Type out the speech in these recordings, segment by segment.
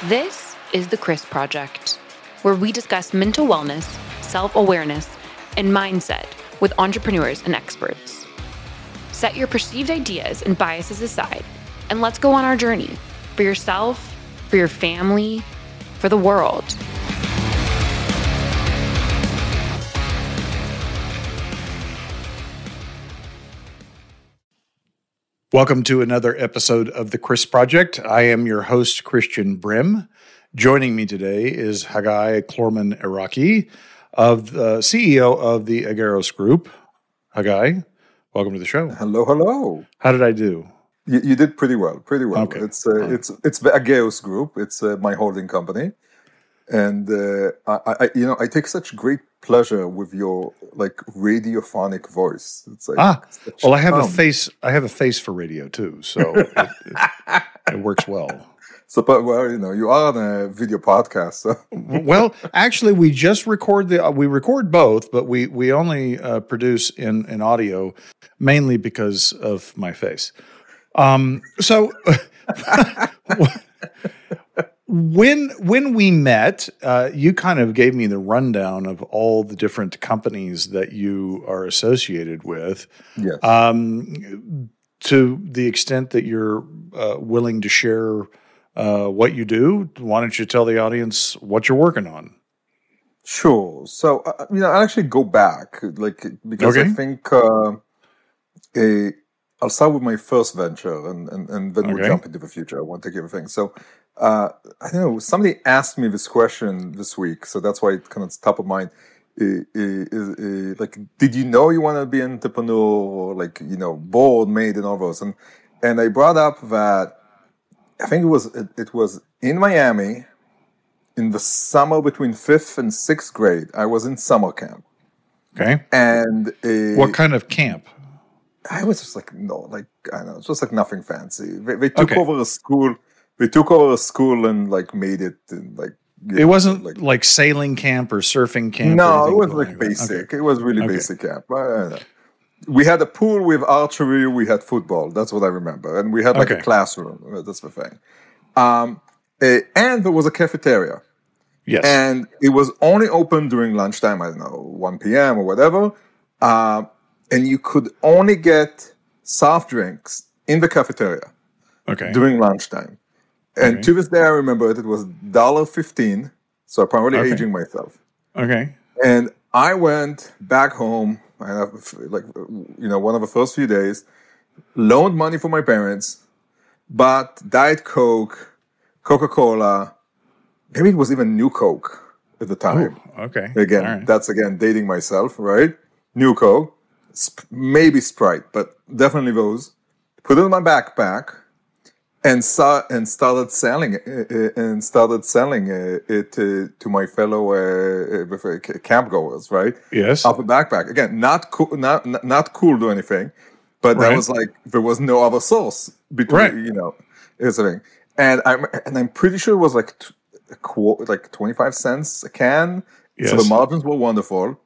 This is the Chris Project, where we discuss mental wellness, self-awareness, and mindset with entrepreneurs and experts. Set your perceived ideas and biases aside, and let's go on our journey for yourself, for your family, for the world. Welcome to another episode of The Chris Project. I am your host, Christian Brim. Joining me today is Haggai Klorman, of the CEO of the Agarros Group. Haggai, welcome to the show. Hello. How did I do? You did pretty well. Okay. It's the Agarros Group. It's my holding company, and I take such great pleasure with your radiophonic voice. It's well, I have a face. I have a face for radio too, so it works well. So, but you are on a video podcast. So. Well, actually, we just record we record both, but we only produce in audio mainly because of my face. So. When we met, you kind of gave me the rundown of all the different companies that you are associated with. Yes. To the extent that you're willing to share what you do, why don't you tell the audience what you're working on? Sure. So, I'll actually go back, because Okay. I think I'll start with my first venture, and then we'll jump into the future. I won't take everything. So, I don't know. Somebody asked me this question this week, so that's why it kind of top of mind. Did you know you want to be an entrepreneur, or board made and all those? And I brought up that I think it was in Miami in the summer between 5th and 6th grade. I was in summer camp. Okay. And what kind of camp? I was just I don't know, it's just nothing fancy. They took Okay. over a school. They took over a school and made it It wasn't like sailing camp or surfing camp. No, or it was anything basic. Okay. It was really Okay. basic camp. I don't know. We had a pool with archery. We had football. That's what I remember. And we had a Okay. classroom. That's the thing. And there was a cafeteria. Yes. And it was only open during lunchtime. I don't know, 1 p.m. or whatever. And you could only get soft drinks in the cafeteria Okay. during lunchtime. And Okay. to this day, I remember it was $1.15. So I'm probably Okay. aging myself. Okay. And I went back home, one of the first few days, loaned money for my parents, bought Diet Coke, Coca-Cola, maybe it was even New Coke at the time. Oh, okay. Again, All right. that's dating myself, right? New Coke, maybe Sprite, but definitely those. Put it in my backpack and started selling it to my fellow campgoers, right? Yes. Off a backpack. Again, not cool to anything, but Right. that was there was no other source between, Right. Here's the thing. And I'm pretty sure it was 25 cents a can. Yes. So the margins were wonderful.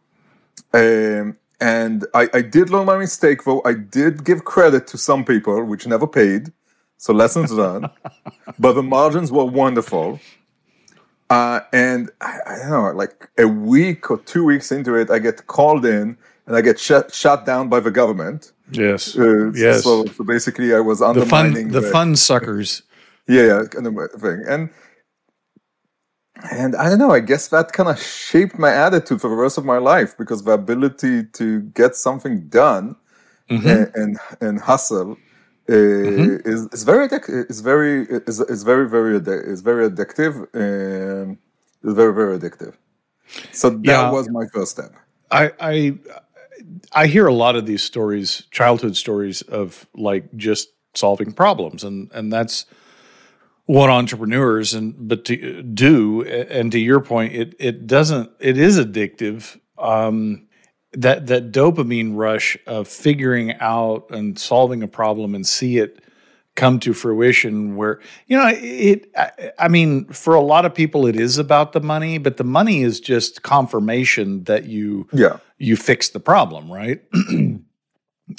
And I did learn my mistake, though. I did give credit to some people, which never paid. So lessons learned. But the margins were wonderful. And I don't know, a week or 2 weeks into it, I get called in and I get shut down by the government. Yes. Yes. So basically, I was undermining the fun suckers. Yeah, kind of thing. And I don't know, I guess that kind of shaped my attitude for the rest of my life, because the ability to get something done and hustle is very addictive. It's very addictive, and it's very, very addictive. So that was my first step. I hear a lot of these stories, childhood stories of just solving problems, and that's what entrepreneurs do. And to your point, it is addictive. That dopamine rush of figuring out and solving a problem and see it come to fruition, where for a lot of people it is about the money, but the money is just confirmation that you fixed the problem, right?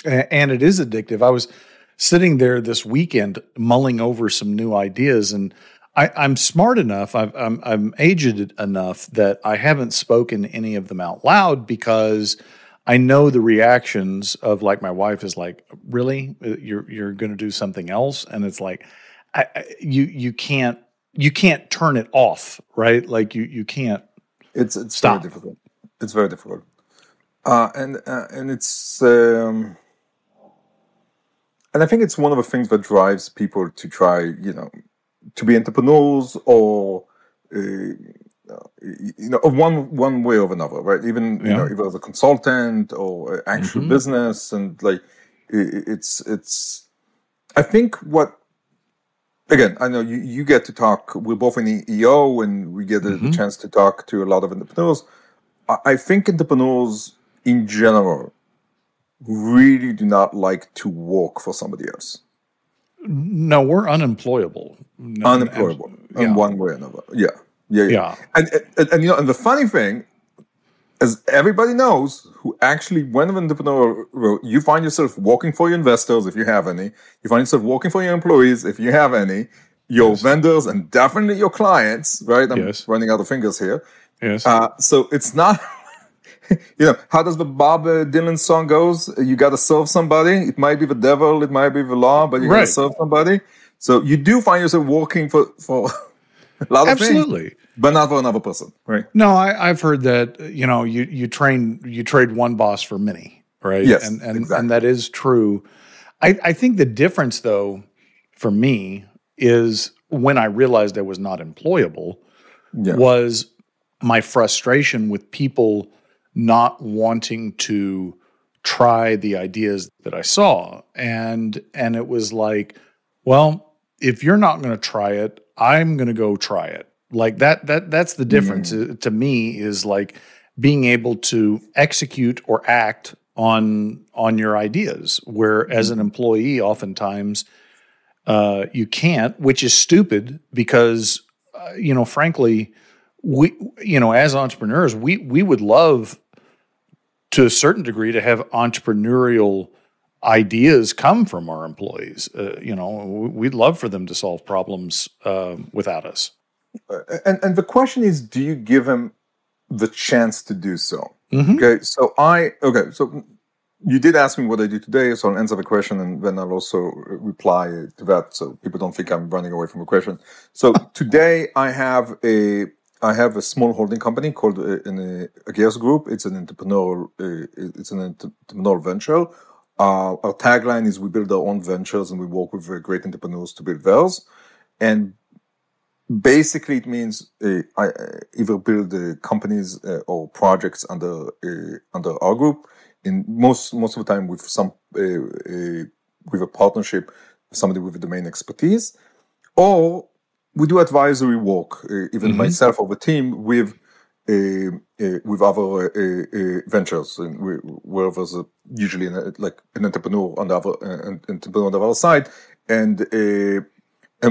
And it is addictive. I was sitting there this weekend mulling over some new ideas, and I'm smart enough. I'm aged enough that I haven't spoken any of them out loud because I know the reactions of, like, my wife is like, "Really, you're going to do something else?" And it's like, you can't turn it off, right? Like you can't. It's stop. very difficult. It's very difficult, and it's and I think it's one of the things that drives people to try, to be entrepreneurs or of one way or another, right? Even either as a consultant or actual business, and like it's. I think what. Again, I know you get to talk. We're both in EO, and we get the chance to talk to a lot of entrepreneurs. I think entrepreneurs in general really do not like to work for somebody else. No, we're unemployable. Unemployable in one way or another. Yeah. And and the funny thing, as everybody knows, who actually went on entrepreneurial road, you find yourself working for your investors, if you have any. You find yourself working for your employees, if you have any. Your vendors, and definitely your clients, right? I'm running out of fingers here. Yes. So it's not, how does the Bob Dylan song goes? You got to serve somebody. It might be the devil, it might be the law, but you got to serve somebody. So you do find yourself working for a lot of things, but not for another person, right? No, I've heard that, you trade one boss for many, right? Yes, and exactly. And that is true. I think the difference, though, for me, is when I realized I was not employable, was my frustration with people not wanting to try the ideas that I saw. And it was like, well, if you're not going to try it, I'm going to go try it. Like that's the difference to me, is like being able to execute or act on your ideas, where as an employee, oftentimes you can't, which is stupid because, frankly, we, as entrepreneurs, we would love to a certain degree to have entrepreneurial ideas come from our employees. We'd love for them to solve problems without us. And the question is, do you give them the chance to do so? Mm-hmm. So you did ask me what I do today, so I'll answer the question, and then I'll also reply to that, so people don't think I'm running away from the question. So today I have a small holding company called Ageas Group. It's an entrepreneurial venture. Our tagline is, we build our own ventures and we work with great entrepreneurs to build theirs. And basically it means I either build companies or projects under our group. In most of the time with with a partnership with somebody with a domain expertise, or we do advisory work, even myself or the team, with other ventures, and where there's usually an entrepreneur on the other side, and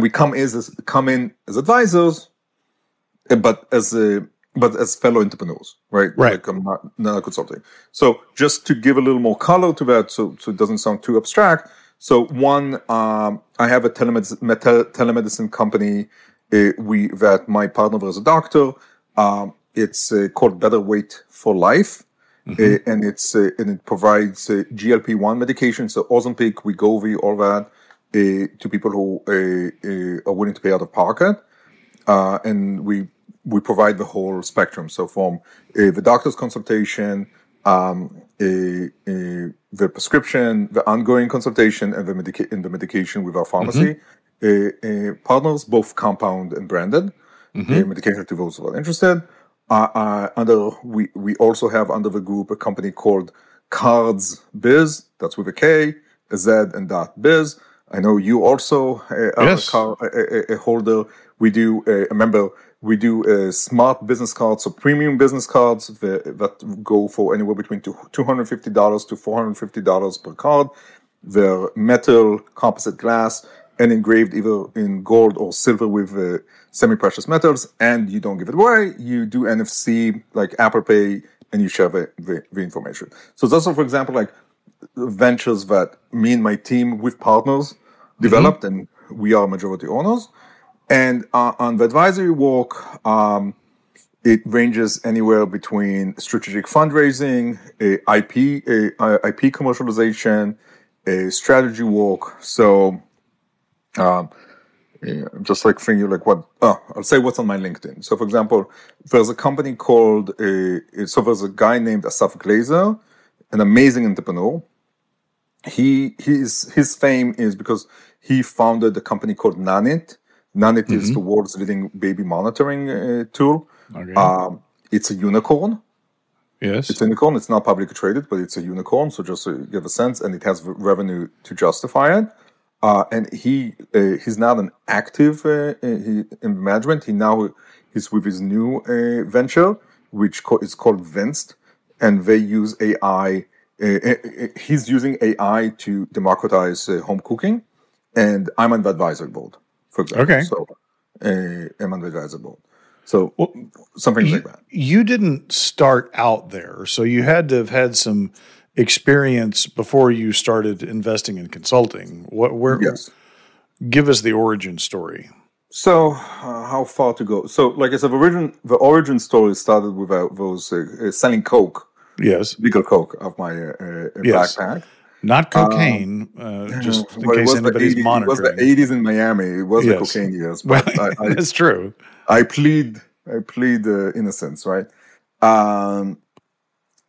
we come in as advisors, but as fellow entrepreneurs, right? Like I'm not consulting. So just to give a little more color to that, so it doesn't sound too abstract. So one, I have a telemedicine company that my partner is a doctor. It's called Better Weight for Life, and it provides GLP-1 medication, so Ozempic, Wegovy, all that, to people who are willing to pay out of pocket, and we provide the whole spectrum. So from the doctor's consultation, the prescription, the ongoing consultation, and the medication with our pharmacy partners, both compound and branded medication to those who are interested. We also have under the group a company called Cards Biz. That's with a K, a Z, and .biz. I know you also are a holder. We do We do smart business cards, so premium business cards that go for anywhere between $250 to $450 per card. They're metal, composite glass, and engraved either in gold or silver with semi-precious metals, and you don't give it away. You do NFC, like Apple Pay, and you share the information. So those are, for example, like ventures that me and my team with partners developed, and we are majority owners. And on the advisory work, it ranges anywhere between strategic fundraising, IP commercialization, strategy work. So, just like thinking like what, I'll say what's on my LinkedIn. So for example, there's a company called, so there's a guy named Asaf Glazer, an amazing entrepreneur. His fame is because he founded a company called Nanit. Nanit is the world's leading baby monitoring tool. Okay. It's a unicorn. Yes. It's a unicorn. It's not publicly traded, but it's a unicorn. So just so you get a sense, and it has revenue to justify it. And he's not an active in management. He's with his new venture, which is called Vinced, and they use AI. He's using AI to democratize home cooking, and I'm on the advisory board, for example. Okay. So I'm on the advisory board. So something like that. You didn't start out there, so you had to have had some experience before you started investing in consulting. Yes. Give us the origin story. So how far to go? So like I said, the origin story started with those selling Coke. Yes. Legal Coke of my backpack. Not cocaine, just in case anybody's monitoring. It was the 80s in Miami. It was the cocaine years. But that's true. I plead innocence, right?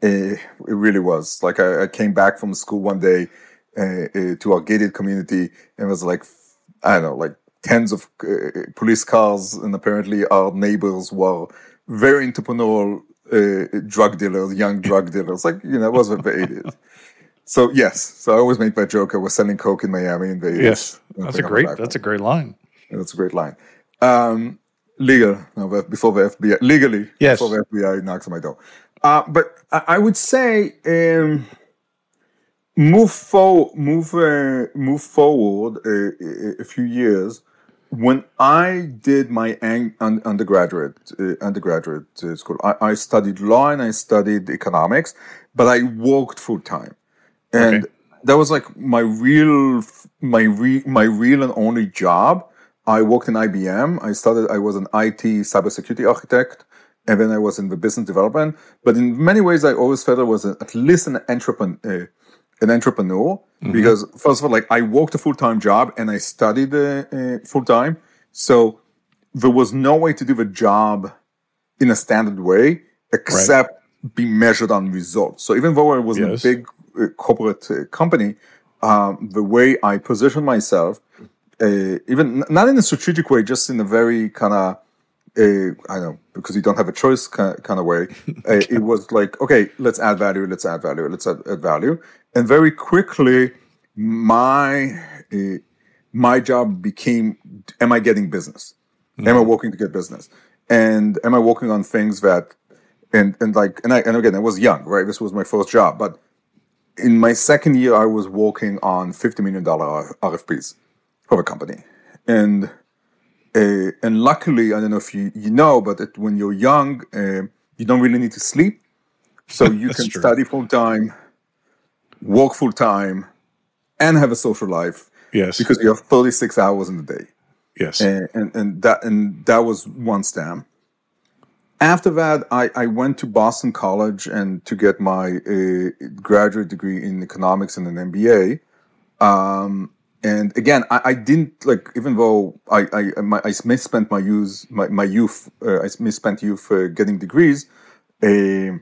It really was. Like I came back from school one day to our gated community, and it was like, I don't know, like tens of police cars, and apparently our neighbors were very entrepreneurial drug dealers, young drug dealers. Like, it was the 80s. So yes, so I always make that joke. I was selling coke in Miami in the 80s. Yes, that's a great line. That's a great line. Legal, no, before the FBI, legally, yes. Before the FBI knocks on my door. But I would say move forward a few years. When I did my undergraduate school, I studied law and I studied economics, but I worked full time, and that was like my real and only job. I worked in IBM. I was an IT cybersecurity architect, and then I was in the business development. But in many ways, I always felt I was at least an entrepreneur. Because first of all, like I worked a full-time job and I studied full-time. So there was no way to do the job in a standard way except be measured on results. So even though I was in a big corporate company, the way I positioned myself, even not in a strategic way, just in a very kind of, I don't know, because you don't have a choice kind of way. It was like, okay, let's add value. Add value. And very quickly, my job became, am I getting business? Mm-hmm. Am I working to get business? And am I working on things that, and again, I was young, right? This was my first job. But in my second year, I was working on $50 million RFPs for a company. And luckily, I don't know if you know, but when you're young, you don't really need to sleep. So you can study full time, work full time, and have a social life. Yes. Because you have 36 hours in the day. Yes. And that was one stem. After that, I went to Boston College and to get my graduate degree in economics and an MBA. And again, I didn't like, even though I misspent my youth, I misspent youth getting degrees. I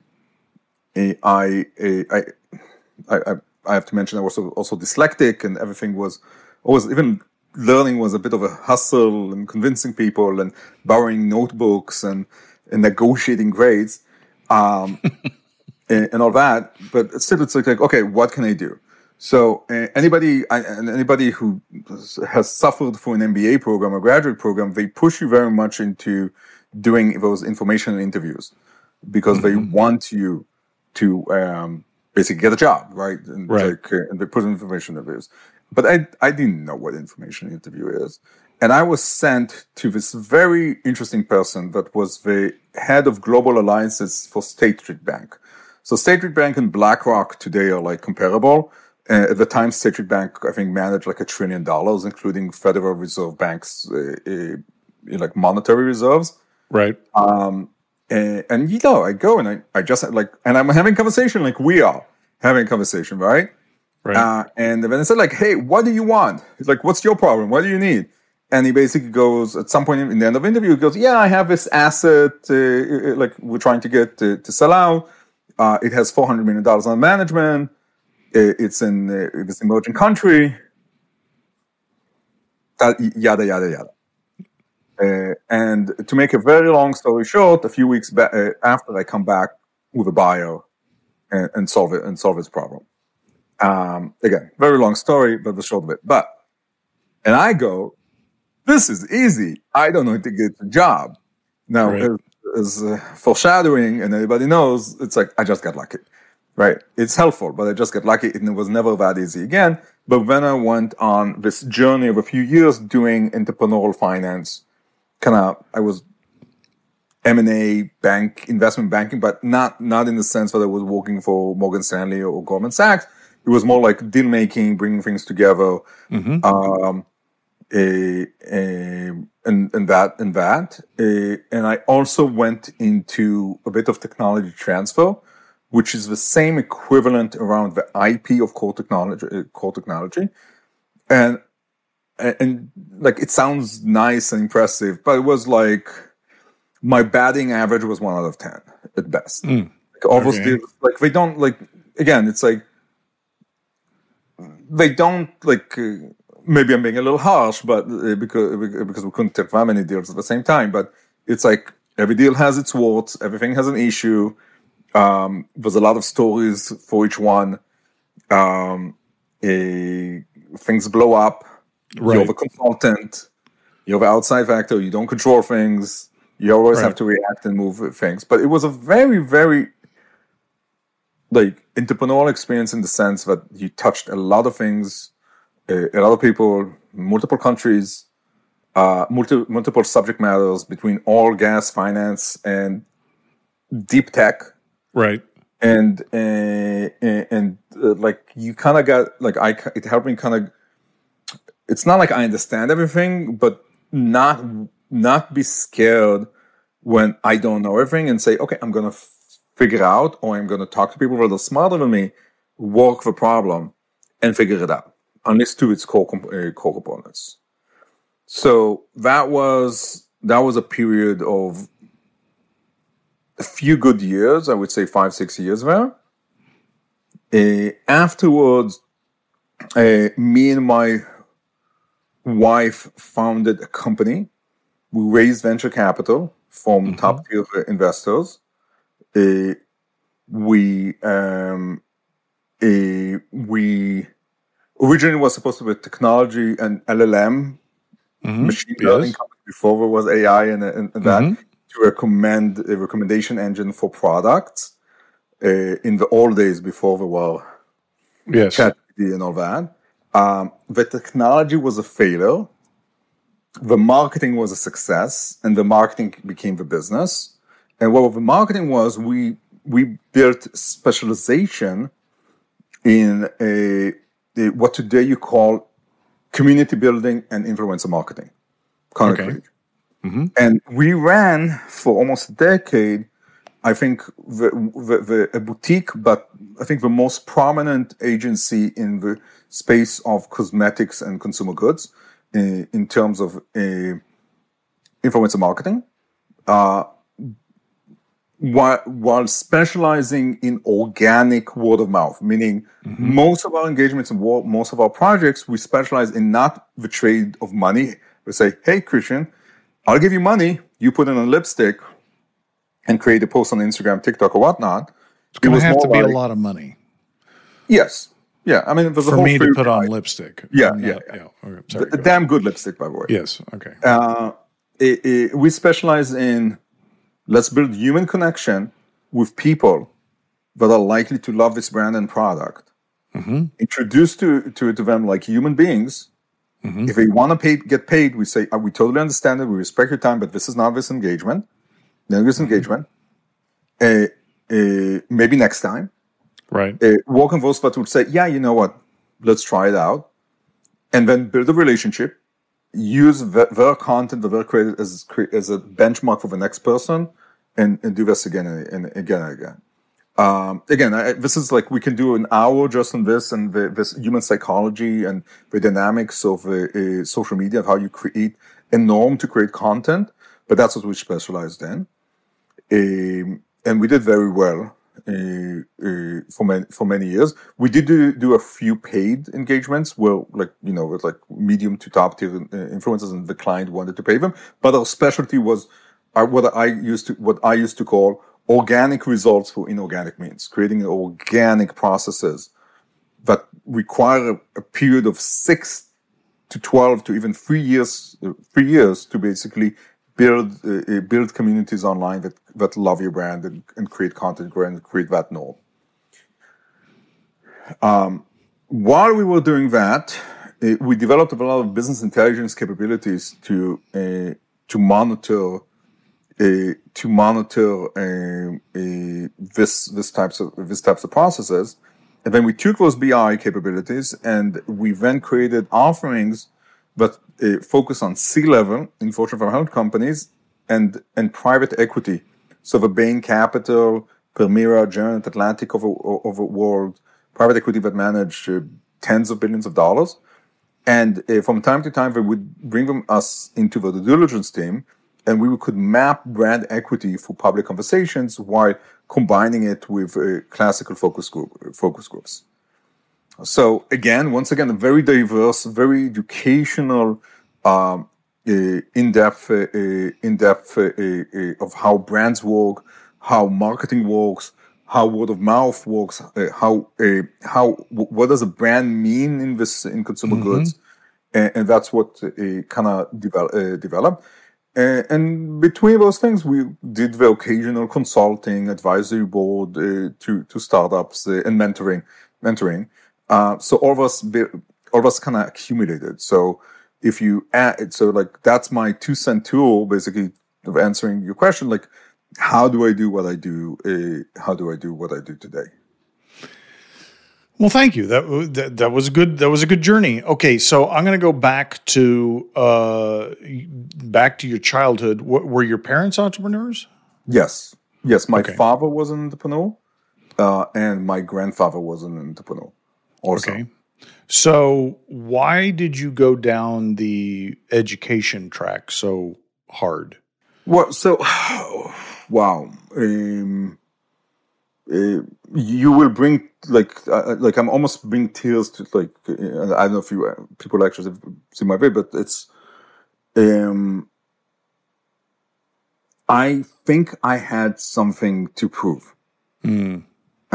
have to mention I was also dyslexic, and everything was always, even learning was a bit of a hustle, and convincing people and borrowing notebooks and negotiating grades, and all that. But still, it's like, okay, what can I do? So anybody who has suffered for an MBA program or graduate program, they push you very much into doing those informational interviews because they want you to basically get a job, right? And they put in information interviews. But I didn't know what information interview is. And I was sent to this very interesting person that was the head of global alliances for State Street Bank. So State Street Bank and BlackRock today are like comparable. At the time, State Street Bank, I think, managed like $1 trillion, including Federal Reserve Bank's like monetary reserves. Right. And you know, I go and I just like, and I'm having conversation like we are having a conversation, right? Right. And then I said like, hey, what do you want? He's like, what's your problem? What do you need? And he basically goes, at some point in the end of the interview, he goes, yeah, I have this asset, like we're trying to get to sell out. It has $400 million on management. It's in this emerging country. Yada, yada, yada. And to make a very long story short, a few weeks after, I come back with a buyer and solve its problem. Again, very long story, but the short of it. And I go, this is easy. I don't know to get the job. Now, Right. as foreshadowing, and everybody knows, it's like, I just got lucky, right? It's helpful, but I just got lucky, and it was never that easy again. But when I went on this journey of a few years doing entrepreneurial finance, I was M&A, investment banking, but not in the sense that I was working for Morgan Stanley or Goldman Sachs. It was more like deal making, bringing things together, and that. And I also went into a bit of technology transfer, which is the same equivalent around the IP of core technology, and like it sounds nice and impressive, but it was like my batting average was 1 out of 10 at best. Like obviously, like they don't like. Again, it's like they don't like. Maybe I'm being a little harsh, but because we couldn't take that many deals at the same time. But it's like every deal has its warts. Everything has an issue. There's a lot of stories for each one. Things blow up. Right. You're the consultant. You're the outside factor. You don't control things. You always have to react and move things. But it was a very, very like entrepreneurial experience in the sense that you touched a lot of things, a lot of people, multiple countries, multiple subject matters between oil, gas, finance, and deep tech. Right. And like you kind of got like it helped me kind of. It's not like I understand everything, but not be scared when I don't know everything and say, okay, I'm going to figure out, or I'm going to talk to people that are smarter than me, work the problem, and figure it out, at least to its core components. So that was a period of a few good years, I would say 5-6 years there. Afterwards, me and my wife founded a company. We raised venture capital from top tier investors. We originally was supposed to be technology and LLM, machine learning company before there was AI and that, to recommend a recommendation engine for products in the old days before there were ChatGPT and all that. The technology was a failure. The marketing was a success, and the marketing became the business. And what the marketing was, we built specialization in what today you call community building and influencer marketing. And we ran for almost a decade, I think, a boutique, but I think the most prominent agency in the space of cosmetics and consumer goods in terms of influencer marketing, while specializing in organic word of mouth, meaning most of our engagements and most of our projects, we specialize in not the trade of money. We say, hey, Christian, I'll give you money. You put in a lipstick and create a post on Instagram, TikTok, or whatnot. It's going to have to be a lot of money. Yes. Yeah. I mean, there's for me to put on lipstick. Yeah. Okay, sorry, a damn good lipstick, by the way. Yes. Okay. We specialize in let's build human connection with people that are likely to love this brand and product. Introduce to them like human beings. If they want to get paid, we say, we totally understand it. We respect your time, but this is not this engagement. This engagement. Maybe next time. Right. Work on those that would say, yeah, you know what? Let's try it out. And then build a relationship. use their content that they're created as a benchmark for the next person, and do this again and again and again. This is like we can do an hour just on this and this human psychology and the dynamics of social media, of how you create a norm to create content. But that's what we specialized in, and we did very well for many years. We did do a few paid engagements where, with like medium to top tier influencers, and the client wanted to pay them. But our specialty was what I used to call organic results for inorganic means, creating organic processes that require a period of 6 to 12 to even 3 years to basically build communities online that love your brand and create content and create that norm. While we were doing that, we developed a lot of business intelligence capabilities to monitor this types of processes, and then we took those BI capabilities and we then created offerings that focus on C-level in Fortune 500 companies and private equity. So the Bain Capital, Permira, General Atlantic of a world, private equity that manage tens of billions of dollars. And from time to time, they would bring us into the due diligence team, and we could map brand equity for public conversations while combining it with classical focus groups. So once again, a very diverse, very educational, in-depth of how brands work, how marketing works, how word of mouth works, what does a brand mean in consumer goods, and that's what kind of developed. And between those things, we did the occasional consulting, advisory board to startups and mentoring. So all of us kind of accumulated. So if you add, that's my 2-cent tool, basically, of answering your question. Like, how do I do what I do? How do I do what I do today? Well, thank you. That was good. That was a good journey. Okay, so I'm going to go back to your childhood. Were your parents entrepreneurs? Yes. My father was an entrepreneur, and my grandfather was an entrepreneur also. Okay. So why did you go down the education track so hard? Well, wow. You will bring I'm almost bring tears to I don't know if people actually see my video, but it's I think I had something to prove. I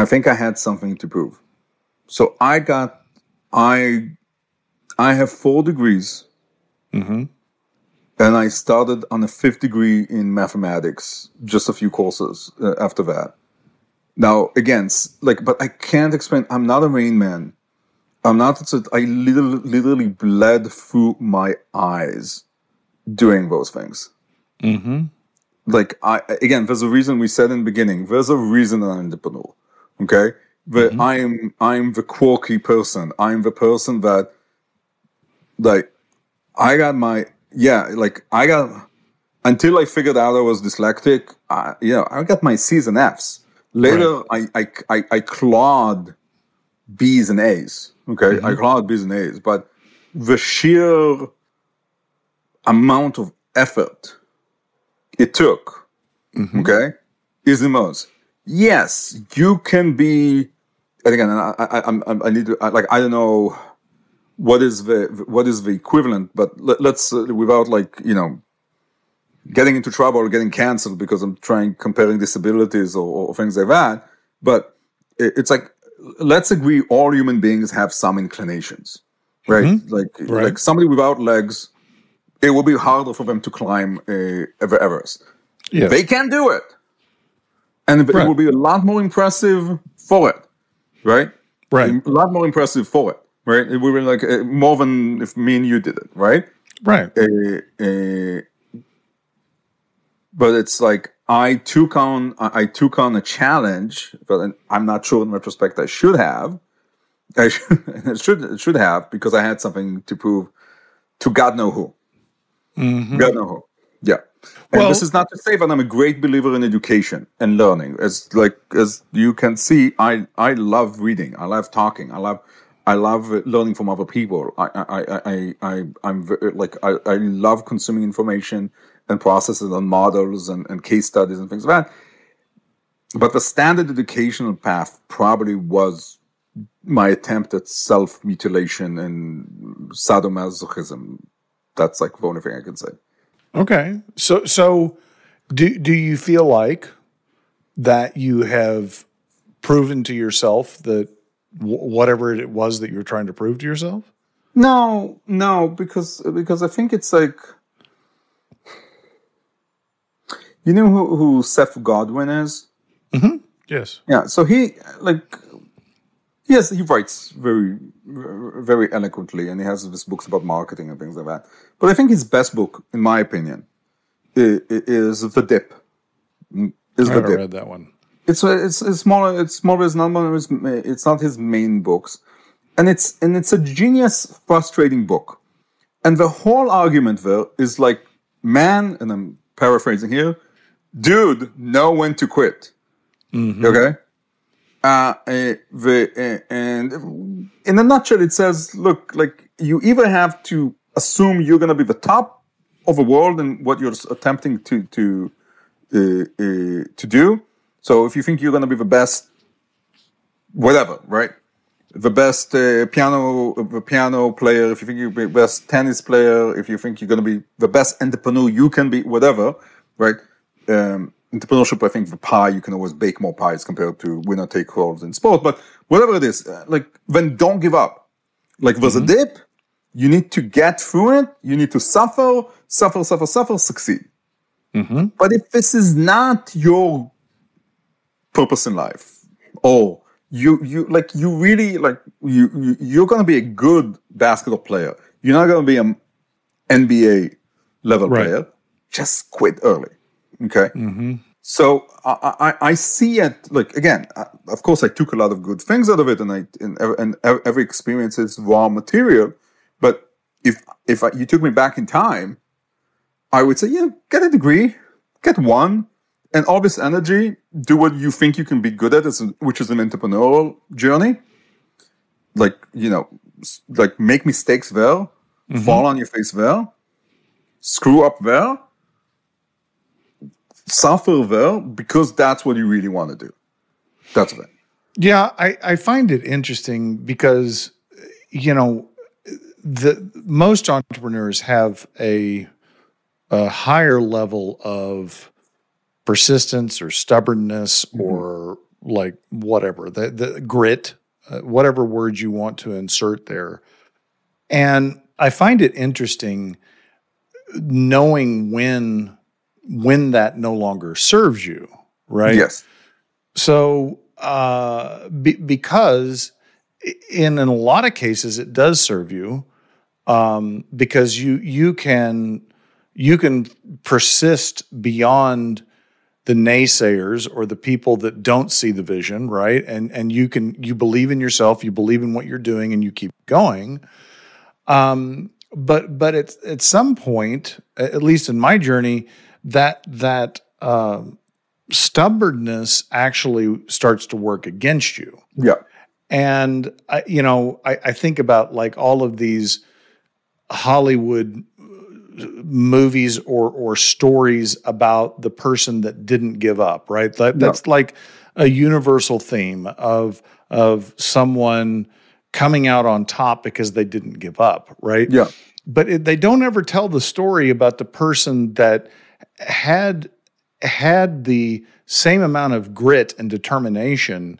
think I had something to prove. So I have 4 degrees, and I started on a 5th degree in mathematics, just a few courses after that. Now, again, but I can't explain. I'm not a Rain Man. I literally bled through my eyes doing those things. There's a reason we said in the beginning. There's a reason I'm an entrepreneur. Okay, but I'm the quirky person. I'm the person that, until I figured out I was dyslexic. I got my C's and F's. Later, right. I clawed B's and A's. Okay, I clawed B's and A's, but the sheer amount of effort it took, okay, is the most. Yes, you can be. And again, I need to I don't know what is the equivalent, but let's without getting into trouble or getting canceled because I'm comparing disabilities or things like that. But it's let's agree all human beings have some inclinations, right? Like somebody without legs, it will be harder for them to climb Everest. Yes. They can do it. And it will be a lot more impressive for it, right? Right. A lot more impressive for it, right? It will be more than if me and you did it, right? Right. But it's I took on a challenge, but I'm not sure in retrospect I should have. I should have, because I had something to prove to God know who. Got no hope. Yeah. And this is not to say that I'm a great believer in education and learning. As you can see, I love reading. I love talking. I love learning from other people. I love consuming information and processes and models and case studies and things like that. But the standard educational path probably was my attempt at self-mutilation and sadomasochism. That's like the only thing I can say. Okay. So do you feel like that you have proven to yourself that whatever it was that you were trying to prove to yourself? No, because I think it's like, you know who Seth Godin is? Mm-hmm. Yes. Yeah. So he writes very, very eloquently, and he has these books about marketing and things like that. But I think his best book, in my opinion, is The Dip. I haven't read that one. It's smaller. It's smaller. It's not his main books, and it's a genius, frustrating book. And the whole argument there is like, man, and I'm paraphrasing here, dude, know when to quit. Mm-hmm. Okay. And in a nutshell, it says, look, like, you either have to assume you're going to be the top of the world in what you're attempting to do. So if you think you're going to be the best, whatever, right? The best piano player, if you think you're the best tennis player, if you think you're going to be the best entrepreneur you can be, whatever, right? Entrepreneurship, I think the pie, you can always bake more pies compared to winner take all in sport. But whatever it is, then don't give up. Like, there's a dip, you need to get through it, you need to suffer, succeed. Mm-hmm. But if this is not your purpose in life, or you're going to be a good basketball player, you're not going to be an NBA level player, just quit early. Okay. Mm-hmm. So I see it, like, again, of course I took a lot of good things out of it, and every experience is raw material. But if you took me back in time, I would say, get a degree, get one, and all this energy, do what you think you can be good at, which is an entrepreneurial journey. Like, make mistakes there, fall on your face there, screw up there, suffer there, because that's what you really want to do. That's it. Yeah, I find it interesting because, most entrepreneurs have a higher level of persistence or stubbornness or like whatever, the grit, whatever word you want to insert there. And I find it interesting knowing when that no longer serves you, right? Yes. So, because in a lot of cases it does serve you, because you can persist beyond the naysayers or the people that don't see the vision, right? And you believe in yourself, you believe in what you're doing, and you keep going. But at some point, at least in my journey, that stubbornness actually starts to work against you. Yeah. And I think about like all of these Hollywood movies or stories about the person that didn't give up, right? That's like a universal theme of someone coming out on top because they didn't give up, right? Yeah. But they don't ever tell the story about the person that had the same amount of grit and determination,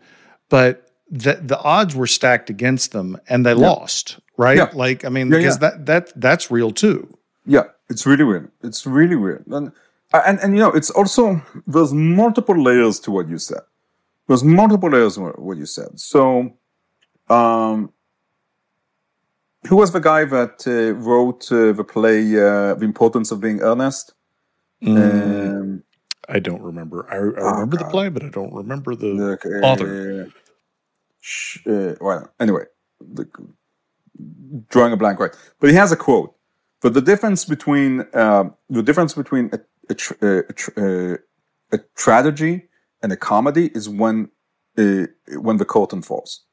but the odds were stacked against them and they lost, right? Yeah. Like, I mean, because that's real too. Yeah, it's really weird. It's really weird. And it's also, there's multiple layers to what you said. There's multiple layers to what you said. So, who was the guy that wrote the play, The Importance of Being Earnest? I don't remember. I remember the play, but I don't remember the author. Well, anyway, drawing a blank, right? But he has a quote But the difference between a tragedy and a comedy is when the curtain falls.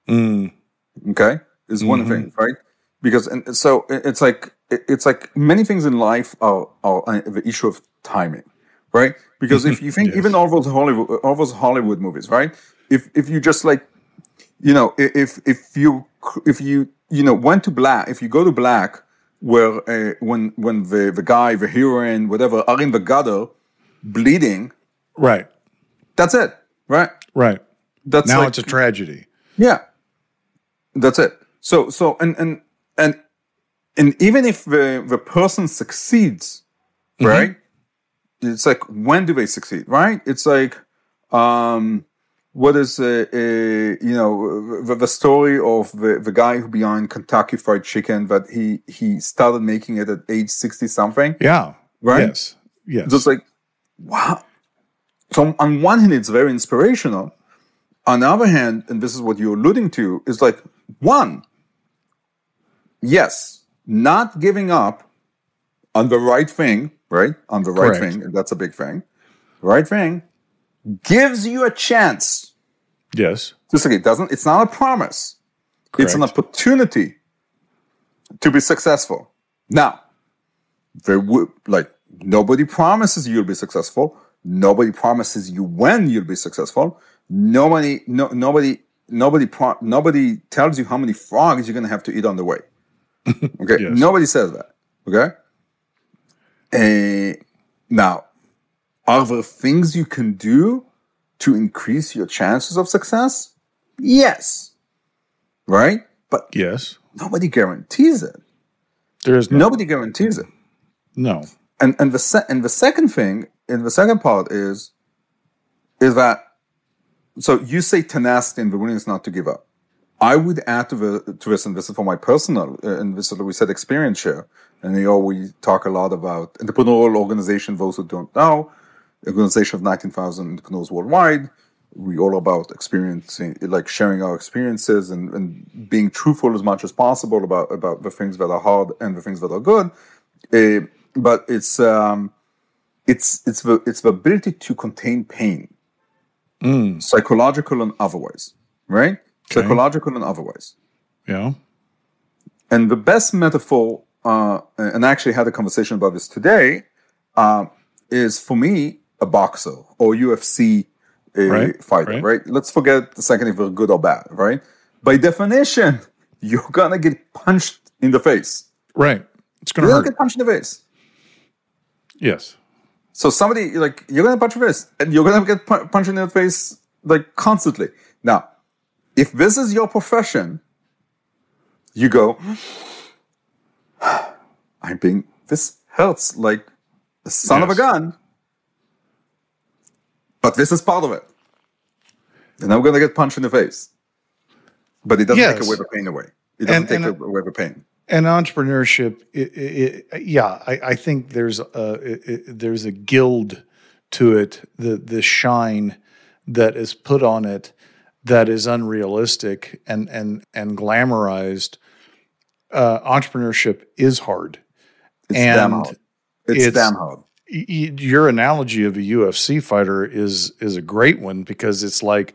Okay, is one thing, right? Because and so it's like many things in life are the issue of timing, right? Because if you think even all those Hollywood movies, right? If you just like, if you went to black, if you go to black, where when the guy, the heroine, whatever, are in the gutter, bleeding, right? That's it, right? Right. That's now like, it's a tragedy. Yeah, that's it. So and even if the person succeeds, right? It's like, when do they succeed, right? It's like, what is the story of the guy who behind Kentucky Fried Chicken, that he started making it at age 60 something. Yeah. Right. Yes. Just like, wow. So on one hand, it's very inspirational. On the other hand, and this is what you're alluding to, is like, one, yes, not giving up on the right thing, right? On the right thing, and that's a big thing. The right thing gives you a chance. Yes. Just like it's not a promise. Correct. It's an opportunity to be successful. Now, nobody promises you'll be successful. Nobody promises you when you'll be successful. Nobody tells you how many frogs you're going to have to eat on the way. Okay, Yes. Nobody says that. Okay. Now, are there things you can do to increase your chances of success? Yes. Right? But yes, nobody guarantees it. There is nobody guarantees it. No. And the second thing, in the second part is that, so you say tenacity and the willingness not to give up. I would add to this, and this is for my personal, and this is, we said, experience share. And we talk a lot about entrepreneurial organization. Those who don't know, organization of 19,000 entrepreneurs worldwide. We all about experiencing, like sharing our experiences and being truthful as much as possible about the things that are hard and the things that are good. But it's the ability to contain pain, psychological and otherwise, right? Okay. Psychological and otherwise. Yeah. And the best metaphor, and I actually had a conversation about this today, is for me a boxer or UFC fighter, right? Let's forget the second if they're good or bad, right? By definition, you're gonna get punched in the face. Right. It's gonna hurt. You're gonna get punched in the face. Yes. So somebody, you're gonna punch your face, and you're gonna get punched in the face, constantly. Now, if this is your profession, you go, this hurts like the son of a gun, but this is part of it. And I'm going to get punched in the face. But it doesn't take away the pain away. It doesn't take away the pain. And entrepreneurship, I think there's a gild to it, the shine that is put on it that is unrealistic and glamorized. Entrepreneurship is hard. It's damn hard. It's damn hard. Your analogy of a UFC fighter is a great one, because it's like,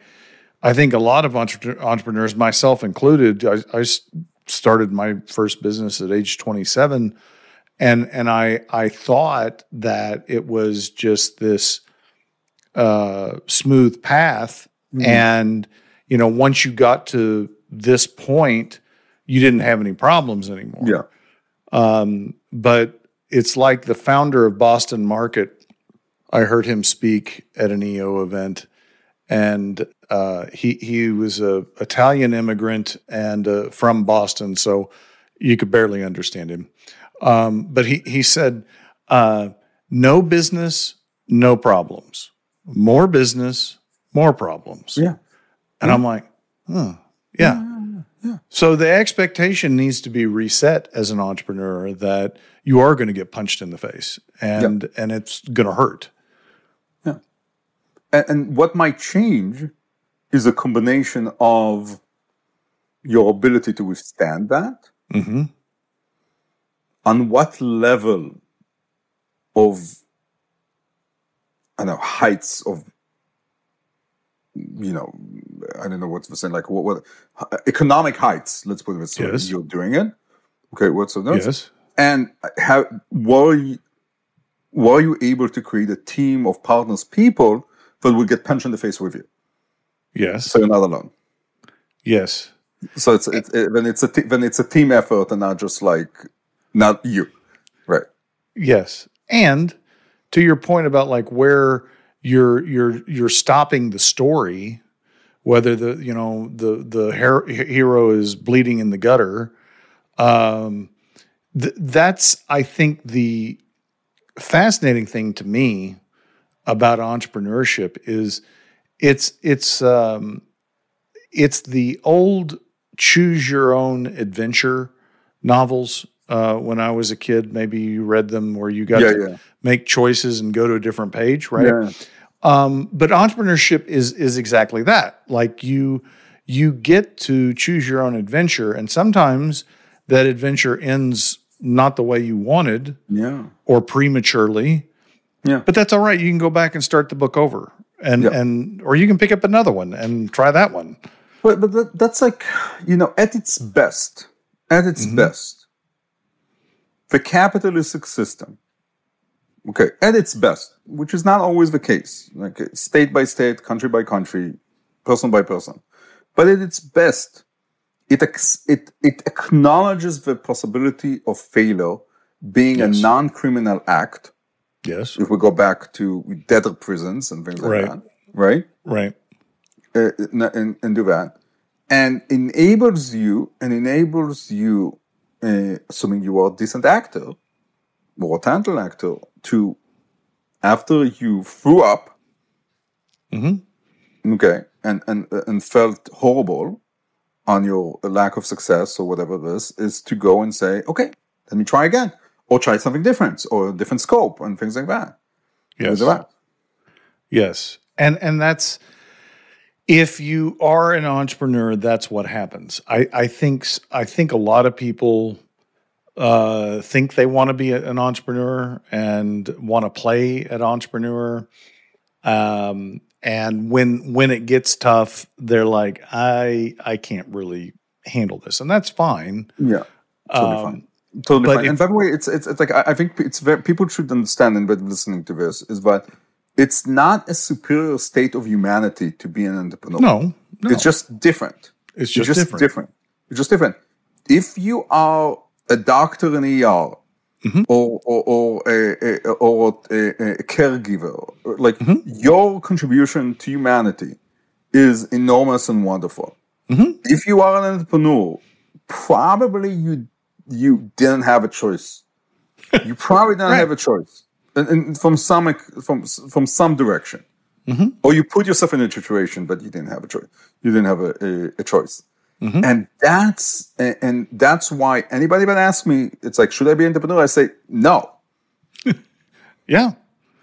I think a lot of entrepreneurs, myself included, I started my first business at age 27, and I thought that it was just this smooth path, and once you got to this point, you didn't have any problems anymore. Yeah. But it's like the founder of Boston Market. I heard him speak at an EO event, and he was a Italian immigrant and from Boston, so you could barely understand him. But he said, "No business, no problems. More business, more problems." Yeah. And I'm like, yeah. So the expectation needs to be reset as an entrepreneur that you are going to get punched in the face, and it's going to hurt. Yeah. And what might change is a combination of your ability to withstand that, on what level of, I don't know, heights of, I don't know what to say, like what economic heights, let's put it this way, you're doing it. Okay, what's the notes? Yes. And how were you able to create a team of partners, people that will get punched in the face with you? Yes. So you're not alone. Yes. So when it's a team effort and not just not you, right? Yes. And to your point about like where you're stopping the story, whether the hero is bleeding in the gutter. That's, I think, the fascinating thing to me about entrepreneurship is it's the old choose your own adventure novels. When I was a kid, maybe you read them where you got to make choices and go to a different page, right? Yeah. But entrepreneurship is exactly that. Like you get to choose your own adventure, and sometimes that adventure ends not the way you wanted, or prematurely. Yeah. But that's all right. You can go back and start the book over, and or you can pick up another one and try that one. But that's like, at its best, the capitalistic system, okay, at its best, which is not always the case, like state by state, country by country, person by person, but at its best, it acknowledges the possibility of failure being a non-criminal act. Yes. If we go back to debtor prisons and things like that, right? Right. And do that, and enables you, assuming you are a decent actor or a talented actor, to, after you threw up, okay, and felt horrible on your lack of success or whatever this is, to go and say, okay, let me try again, or try something different, or a different scope, and things like that. Yes. Yes. And that's, if you are an entrepreneur, that's what happens. I think a lot of people think they want to be an entrepreneur and want to play at entrepreneur. And when it gets tough, they're like, I can't really handle this, and that's fine. Yeah, totally fine. Totally fine. And by the way, it's like, I think it's very, people should understand, and by listening to this, is that it's not a superior state of humanity to be an entrepreneur. No. It's just different. It's just different. It's just different. If you are a doctor in ER, or a caregiver, like your contribution to humanity is enormous and wonderful. If you are an entrepreneur, probably you didn't have a choice. You probably didn't have a choice, and from some direction, or you put yourself in a situation, but you didn't have a choice. You didn't have a choice. And that's why anybody that asks me, it's like, should I be an entrepreneur? I say, no. Yeah.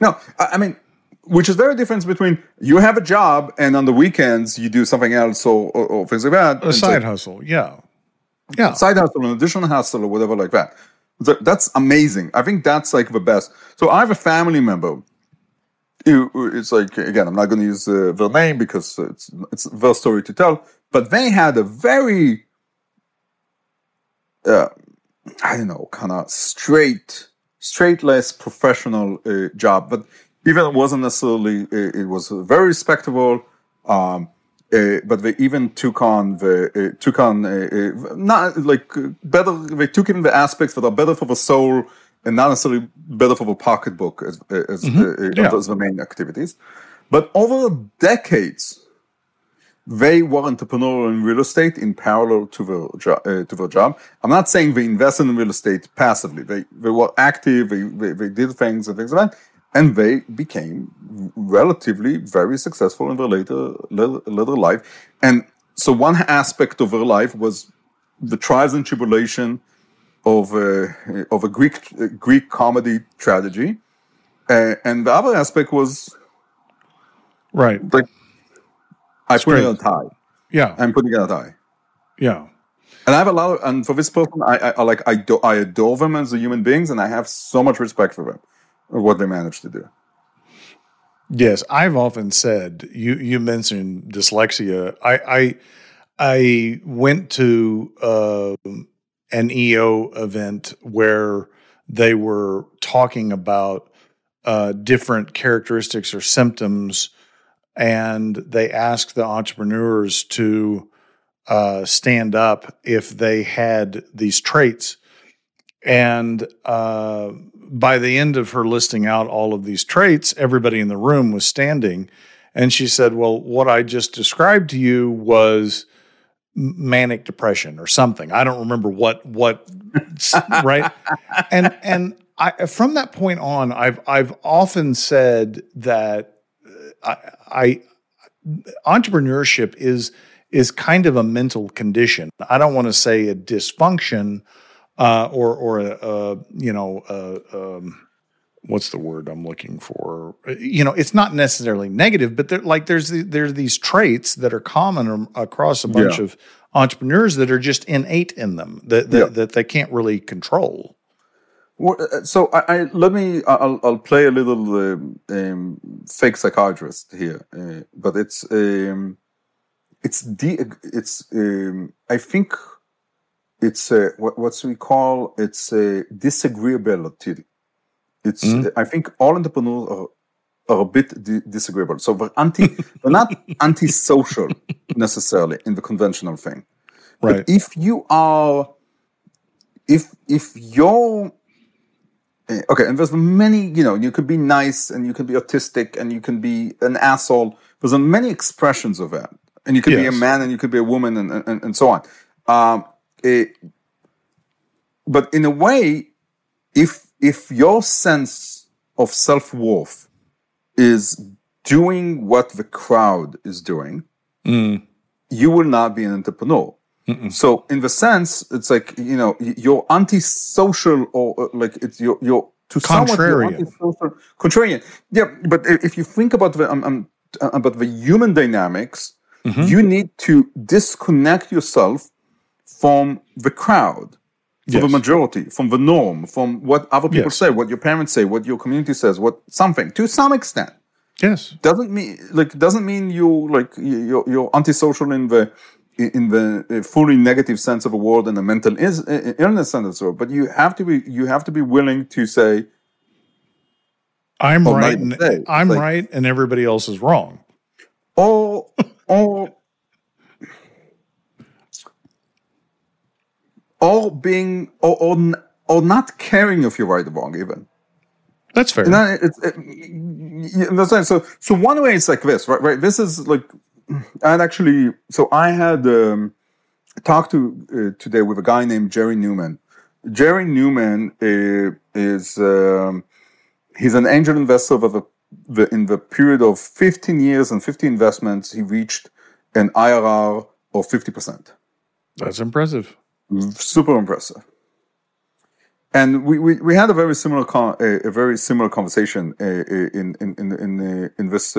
No, I mean, which is very different between you have a job and on the weekends you do something else or things like that. A side hustle, yeah. Side hustle, an additional hustle or whatever like that. That's amazing. I think that's like the best. So I have a family member. It's like, again, I'm not going to use their name because it's their story to tell. But they had a very, kind of straight-laced professional job. But even it wasn't necessarily, it was very respectable. But they even took on not like better. They took in the aspects that are better for the soul and not necessarily better for the pocketbook as the main activities. But over decades, they were entrepreneurial in real estate in parallel to their job. I'm not saying they invested in real estate passively. They were active. They did things and things like that, and they became relatively very successful in their later life. And so one aspect of their life was the trials and tribulation of a Greek comedy tragedy, and the other aspect was right. Like, I put it on a tie. Yeah. I'm putting it on a tie. Yeah. And I have a lot of, and for this person, I adore them as human beings, and I have so much respect for them, what they managed to do. Yes, I've often said, you mentioned dyslexia. I went to an EO event where they were talking about different characteristics or symptoms, and they asked the entrepreneurs to stand up if they had these traits. And by the end of her listing out all of these traits, everybody in the room was standing. And she said, well, what I just described to you was manic depression or something. I don't remember what right. And I, from that point on, I've often said that I entrepreneurship is kind of a mental condition. I don't want to say a dysfunction, or what's the word I'm looking for? It's not necessarily negative, but there's these traits that are common across a bunch of entrepreneurs that are just innate in them that they can't really control. So I'll play a little fake psychiatrist here, but I think it's what we call disagreeability. I think all entrepreneurs are a bit disagreeable. So they're not antisocial necessarily in the conventional thing. Right. But if you're okay, and there's many, you could be nice and you can be autistic and you can be an asshole. There's many expressions of that. And you could be a man and you could be a woman and so on. But in a way, if your sense of self-worth is doing what the crowd is doing, you will not be an entrepreneur. Mm-mm. So in the sense, it's like, you're antisocial or you're to contrarian. Contrarian. Yeah, but if you think about the human dynamics, you need to disconnect yourself from the crowd, from the majority, from the norm, from what other people say, what your parents say, what your community says, to some extent. Yes. Doesn't mean you're antisocial in the fully negative sense of a word and the mental illness sense of the word. But you have to be willing to say, I'm right and everybody else is wrong. Or not caring if you're right or wrong, even. That's fair. So one way it's like this, right? This is like, I had talked today with a guy named Jerry Newman. Jerry Newman is he's an angel investor in the period of 15 years and 50 investments. He reached an IRR of 50%. That's impressive. Super impressive. And we had a very similar conversation in this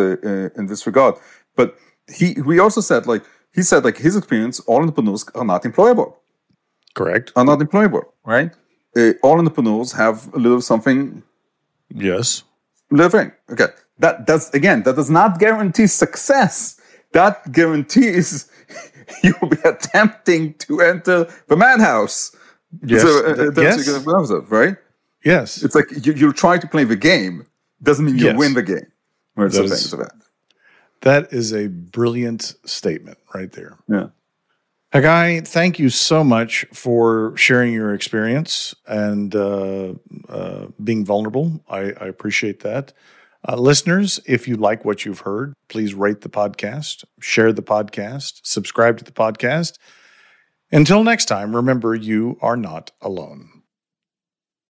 regard. But he also said his experience, all entrepreneurs are not employable. Correct. Are not employable, right? All entrepreneurs have a little something. Yes. Living. Okay. That does not guarantee success. That guarantees you will be attempting to enter the madhouse. Yes. Right? Yes. It's like you'll try to play the game. Doesn't mean you win the game. That is a brilliant statement right there. Yeah. Haggai, thank you so much for sharing your experience and being vulnerable. I appreciate that. Listeners, if you like what you've heard, please rate the podcast, share the podcast, subscribe to the podcast. Until next time, remember, you are not alone.